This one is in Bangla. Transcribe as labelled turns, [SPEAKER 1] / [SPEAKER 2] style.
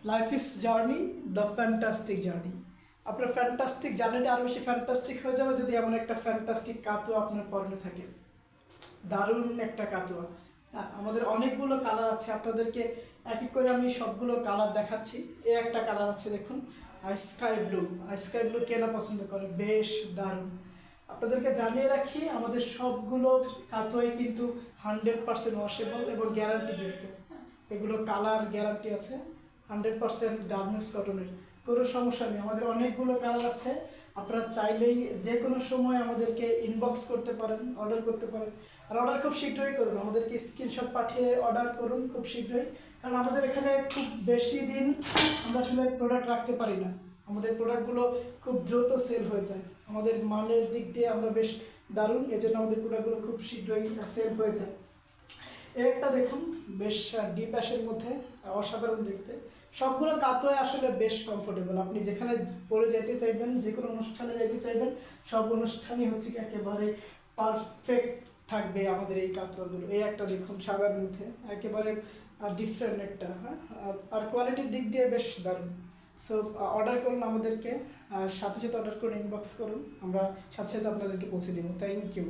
[SPEAKER 1] Life is journey, the fantastic journey. আপনার ফ্যান্টাস্টিক জার্নিটা আরও বেশি ফ্যান্টাস্টিক হয়ে যাবে যদি এমন একটা ফ্যান্টাস্টিক কাতুয়া আপনার পরনে থাকে। দারুণ একটা কাতুয়া। হ্যাঁ, আমাদের অনেকগুলো কালার আছে, আপনাদেরকে এক এক করে আমি সবগুলো কালার দেখাচ্ছি। এই একটা কালার আছে দেখুন, স্কাই ব্লু। স্কাই ব্লু কে না পছন্দ করে, বেশ দারুণ। আপনাদেরকে জানিয়ে রাখি, আমাদের সবগুলো কাতুয়াই কিন্তু 100% ওয়াশেবল এবং গ্যারান্টিযুক্ত। এগুলো কালার গ্যারান্টি আছে, 100% গার্মেন্টস কটনের, কোনো সমস্যা নেই। আমাদের অনেকগুলো কালার আছে, আপনারা চাইলেই যে কোনো সময় আমাদেরকে ইনবক্স করতে পারেন, অর্ডার করতে পারেন। আর অর্ডার খুব শীঘ্রই করুন, আমাদেরকে স্ক্রিনশট পাঠিয়ে অর্ডার করুন খুব শীঘ্রই। কারণ আমাদের এখানে খুব বেশি দিন আমরা আসলে প্রোডাক্ট রাখতে পারি না, আমাদের প্রোডাক্টগুলো খুব দ্রুত সেল হয়ে যায়। আমাদের মানের দিক দিয়ে আমরা বেশ দারুণ, এজন্য আমাদের প্রোডাক্টগুলো খুব শীঘ্রই সেল হয়ে যায়। এর একটা দেখুন, বেশ ডিপ অ্যাশের মধ্যে, অসাধারণ দেখতে। সবগুলো কাতোয় আসলে বেশ কমফোর্টেবল, আপনি যেখানে পরে যেতে চাইবেন, যে কোনো অনুষ্ঠানে যেতে চাইবেন, সব অনুষ্ঠানই হচ্ছে কি একেবারে পারফেক্ট থাকবে আমাদের এই কাতোয়াগুলো। এই একটা দেখুন সাদার মধ্যে, একেবারে ডিফারেন্ট একটা, হ্যাঁ, আর কোয়ালিটির দিক দিয়ে বেশ দারুণ। সো অর্ডার করুন আমাদেরকে, আর সাথে সাথে অর্ডার করুন, ইনবক্স করুন, আমরা সাথে সাথে আপনাদেরকে পৌঁছে দেবো। Thank you.